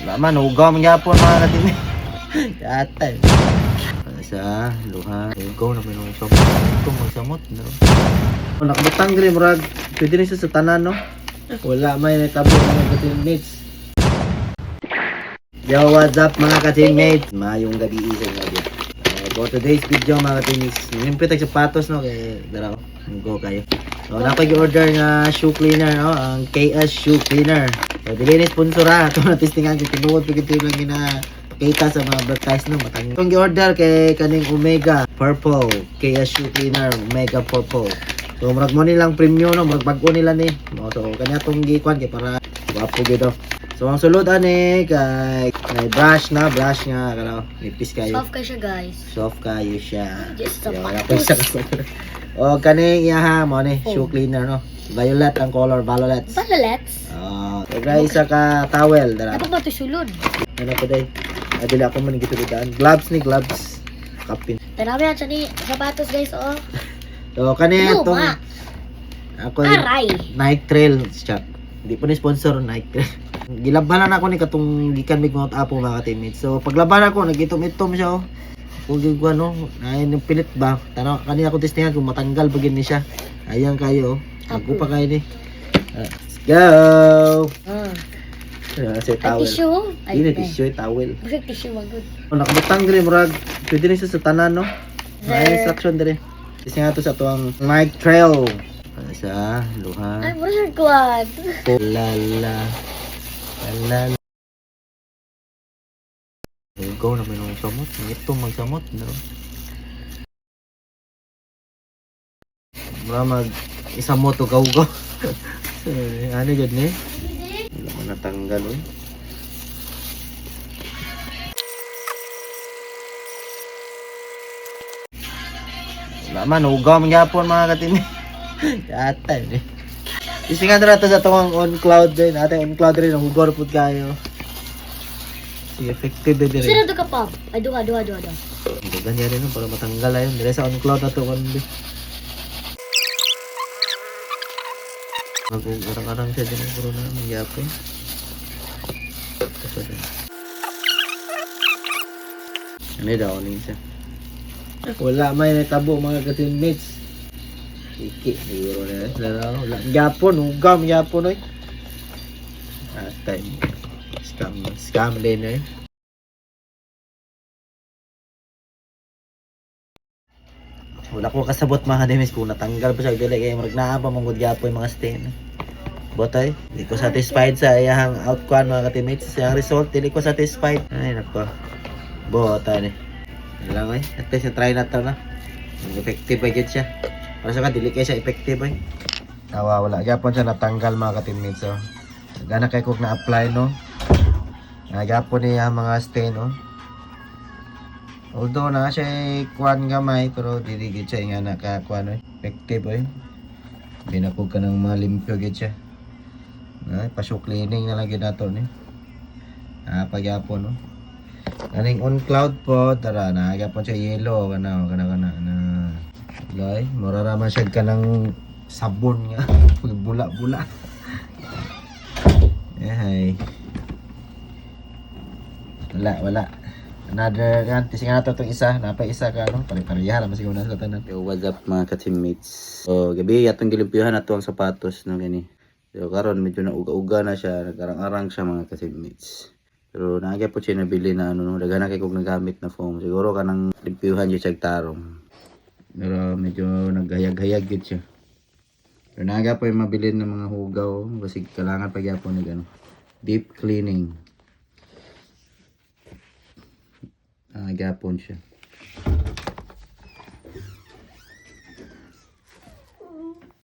Laman, ugaw man yapon mga katimi. Katay. Sa luha. Ugaw na minong samot. Ito magsamot. No? Nakabutang rin, murag. Pwede rin siya sa tanan, no? Wala may natabo mga ka-teammates. Yo, what's up mga ka-teammates? Mayong gabi isa nga dyan. For today's video mga ka-teammates, siyempre tag-sapatos, no? Kaya dara ko, go kayo. So, napag-order nga shoe cleaner, no? Ang KS shoe cleaner. So, dili ni sponsor ha. Ito na testingan ko. Tinuod pagkito lang kita sa mga advertise, no? Matang. Itong i-order kay kaning Omega Purple. KS shoe cleaner, Omega Purple. So, murag mo nilang premium, no? Murag bago nila ni. So, kanya itong gikuan kay para wapo gito. So, ang sulod ani kay brush nga, kano, nipis kayo. Soft kayo siya, guys. Soft kayo siya. Just Yo, wala pa isa ka. O, kaning iyaha mo ni, shoe cleaner, no? Violet ang color, violet. Balolets. So, guys, isa ka towel, dara. Ano ba ito sulod? Ano ko day? Adili ako man gito daan. Gloves ni gloves. Kapin. Tanawi yan siya ni sapatos, guys, oh. So, kani Luma. itong ako Aray. Nike Trail shop. Hindi po ni sponsor Nike Trail. Gilabanan ako ni katong gikan big mount apo mga teammates. So paglaban ako nagitom-itom siya oh. Kung gigwa no, ay nang pilit ba? Tanaw kanina ako testingan kung matanggal bagin ni siya. Ayan kayo oh. Ako pa kayo ni. Let's go. Sa Ay, towel. tissue. Dili tissue, towel. Busog tissue, magod. Nakabutang dire murag. Pwede rin siya sa tanan no. May instruction dire. Kasi nga to sa tuwang Nike Trail. Sa luha. Ay, busog kuwan. Lala. Lala. Ikaw na may nung samot. Ito magsamot. No? Mura mag isang moto gaw-gaw. Ano yun ni? Wala mo natanggal eh. Wala man, ugaw man yapon mga katimi. Katay eh. Kasi nga na sa itong on cloud din. Ate on cloud rin. Ang hugor po kayo. Sige, effective din rin. Sino ka pa? Ay, duha. Ganyan rin para matanggal ayun. Dili sa on cloud na ito. Mag-arang-arang siya din ang corona. Magyapon. Ito din. Ano daw siya? Wala may natabo mga ka-teammates. Iki, siguro na wala. Yapon, hugam, yapon oy. Atay. Scam din eh. Wala ko kasabot mga demis kung natanggal pa siya. Dili kaya marag pa mong gudyapo yung mga stain. Botoy, hindi ko satisfied sa iyang outcome mga ka-teammates. Sa iyang result, hindi ko satisfied. Ay, nako. Botoy. Yan lang eh. At least try na ito na. Effective ba siya? Para sa ka, dili kayo siya effective eh. Nawawala. Gapon siya natanggal mga ka-teammates. So, gana kayo kung na-apply no. Gapon niya mga stain no. Although na siya kuwan gamay, pero dili gid siya nga nakakuan eh. Effective eh. Binakog ka ng mga limpyo gid siya. Ay, pa-shoe cleaning na lang gid nato ni. Pagyapon no. Kaning on cloud po, tara na gapon siya yellow kana na. Lay, mararaman siya ka ng sabon nga. Bula-bula. Ay. Wala. Another yan. Tising nga ito itong isa. Napay isa ka, no? Pare-pareha lang. Masiguro na sa tanan. Yo, what's up mga ka-teammates? So, gabi atong gilimpyuhan na ito ang sapatos no, gani. So, karon medyo na uga-uga na siya. Nag-arang-arang siya mga ka-teammates. Pero naagya po siya nabili na ano, no? Daghan na kayo kung nagamit na foam. Siguro ka nang limpyuhan yung tarong. Pero medyo naghayag-hayag gid siya. Pero naga po yung mabilin ng mga hugaw. Kasi kailangan pagyapon ng deep cleaning. Gapon siya.